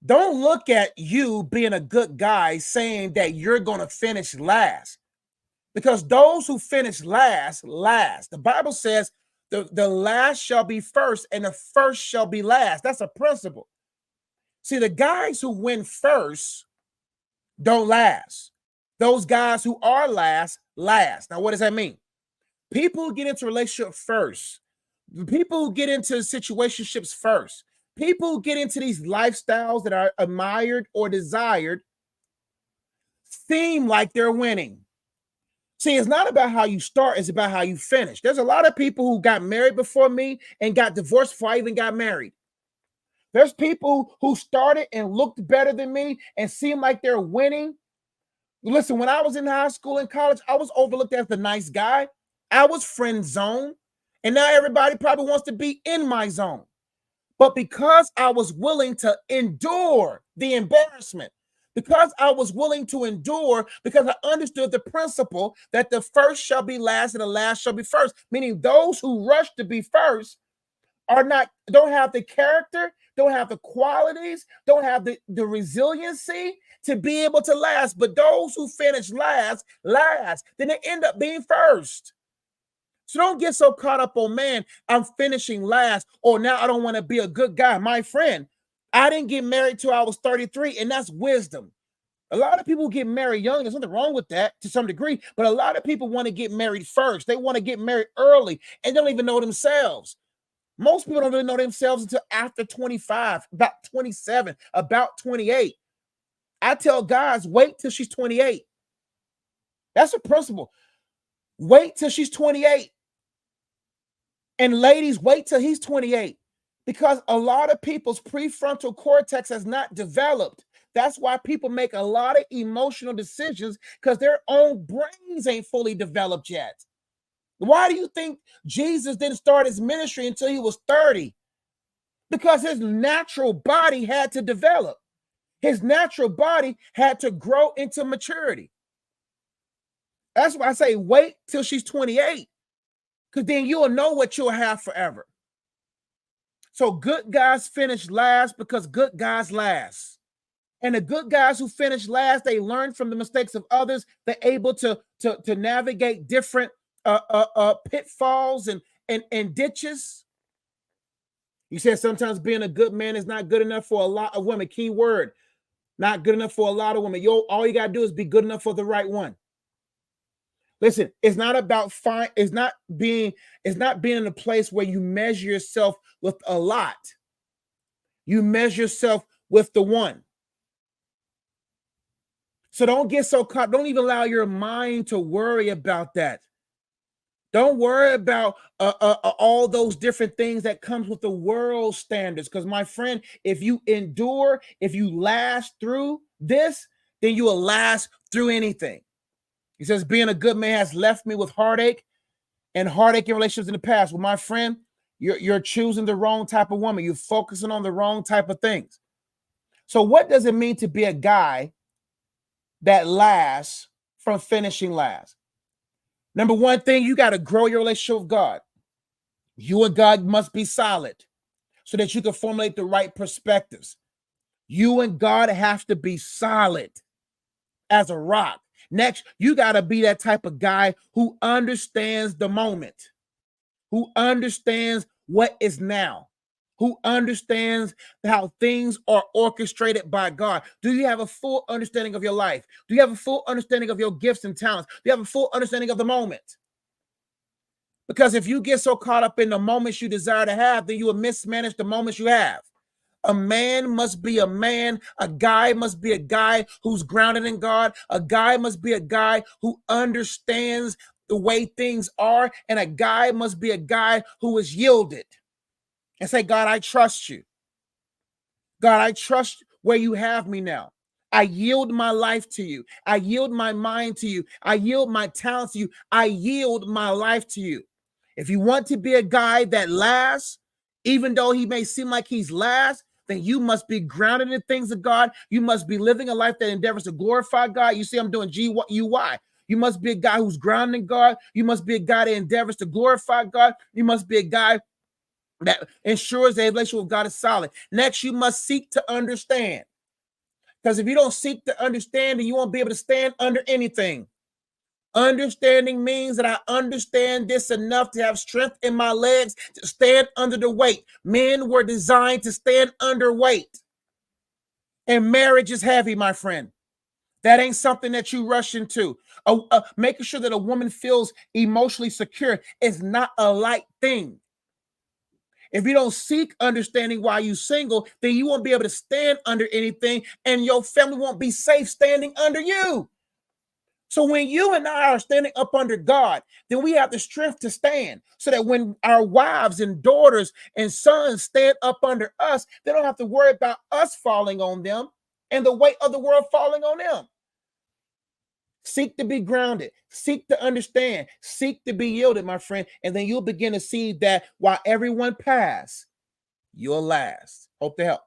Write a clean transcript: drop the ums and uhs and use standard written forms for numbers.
Don't look at you being a good guy saying that you're going to finish last, because those who finish last, last. The Bible says the last shall be first and the first shall be last. That's a principle. See, the guys who win first don't last. Those guys who are last, last. Now, what does that mean? People who get into a relationship first, people who get into situationships first, people who get into these lifestyles that are admired or desired seem like they're winning. See, it's not about how you start, it's about how you finish. There's a lot of people who got married before me and got divorced before I even got married. There's people who started and looked better than me and seem like they're winning. Listen, when I was in high school and college, I was overlooked as the nice guy. I was friend zone. And now everybody probably wants to be in my zone. But because I was willing to endure the embarrassment, because I was willing to endure, because I understood the principle that the first shall be last and the last shall be first, meaning those who rush to be first don't have the character, don't have the qualities, don't have the resiliency to be able to last. But those who finish last, then they end up being first. So don't get so caught up on, man, I'm finishing last, or now I don't want to be a good guy. My friend, I didn't get married till I was 33, and that's wisdom. A lot of people get married young. There's nothing wrong with that to some degree, but a lot of people want to get married first. They want to get married early and don't even know themselves. Most people don't really know themselves until after 25, about 27, about 28. I tell guys, wait till she's 28. That's a principle. Wait till she's 28. And ladies, wait till he's 28, because a lot of people's prefrontal cortex has not developed. That's why people make a lot of emotional decisions, because their own brains ain't fully developed yet. Why do you think Jesus didn't start his ministry until he was 30? Because his natural body had to develop. His natural body had to grow into maturity. That's why I say wait till she's 28, because then you'll know what you'll have forever. So good guys finish last because good guys last. And the good guys who finish last, they learn from the mistakes of others. They're able to navigate different pitfalls and ditches. You said sometimes being a good man is not good enough for a lot of women. Key word, not good enough for a lot of women. All you got to do is be good enough for the right one. Listen, it's not about it's not being in a place where you measure yourself with a lot. You measure yourself with the one. So don't get so caught. Don't even allow your mind to worry about that. Don't worry about all those different things that comes with the world standards. Because my friend, if you endure, if you last through this, then you will last through anything. He says, being a good man has left me with heartache and heartache in relationships in the past. Well, my friend, you're choosing the wrong type of woman. You're focusing on the wrong type of things. So what does it mean to be a guy that lasts from finishing last? Number one thing, you got to grow your relationship with God. You and God must be solid so that you can formulate the right perspectives. You and God have to be solid as a rock. Next, you got to be that type of guy who understands the moment, who understands what is now, who understands how things are orchestrated by God. Do you have a full understanding of your life? Do you have a full understanding of your gifts and talents? Do you have a full understanding of the moment? Because if you get so caught up in the moments you desire to have, then you will mismanage the moments you have. A man must be a man. A guy must be a guy who's grounded in God. A guy must be a guy who understands the way things are. And a guy must be a guy who is yielded and say, God, I trust you. God, I trust where you have me now. I yield my life to you. I yield my mind to you. I yield my talents to you. I yield my life to you. If you want to be a guy that lasts, even though he may seem like he's last, then you must be grounded in things of God. You must be living a life that endeavors to glorify God. You see, I'm doing GUY. You must be a guy who's grounded in God. You must be a guy that endeavors to glorify God. You must be a guy That ensures that a relationship with God is solid. Next, you must seek to understand. Because if you don't seek to understand, then you won't be able to stand under anything. Understanding means that I understand this enough to have strength in my legs to stand under the weight. Men were designed to stand under weight. And marriage is heavy, my friend. That ain't something that you rush into. Making sure that a woman feels emotionally secure is not a light thing. If you don't seek understanding while you're single, then you won't be able to stand under anything, and your family won't be safe standing under you. So when you and I are standing up under God, then we have the strength to stand so that when our wives and daughters and sons stand up under us, they don't have to worry about us falling on them and the weight of the world falling on them. Seek to be grounded, seek to understand, seek to be yielded, my friend, and then you'll begin to see that while everyone pass, you'll last. Hope to help.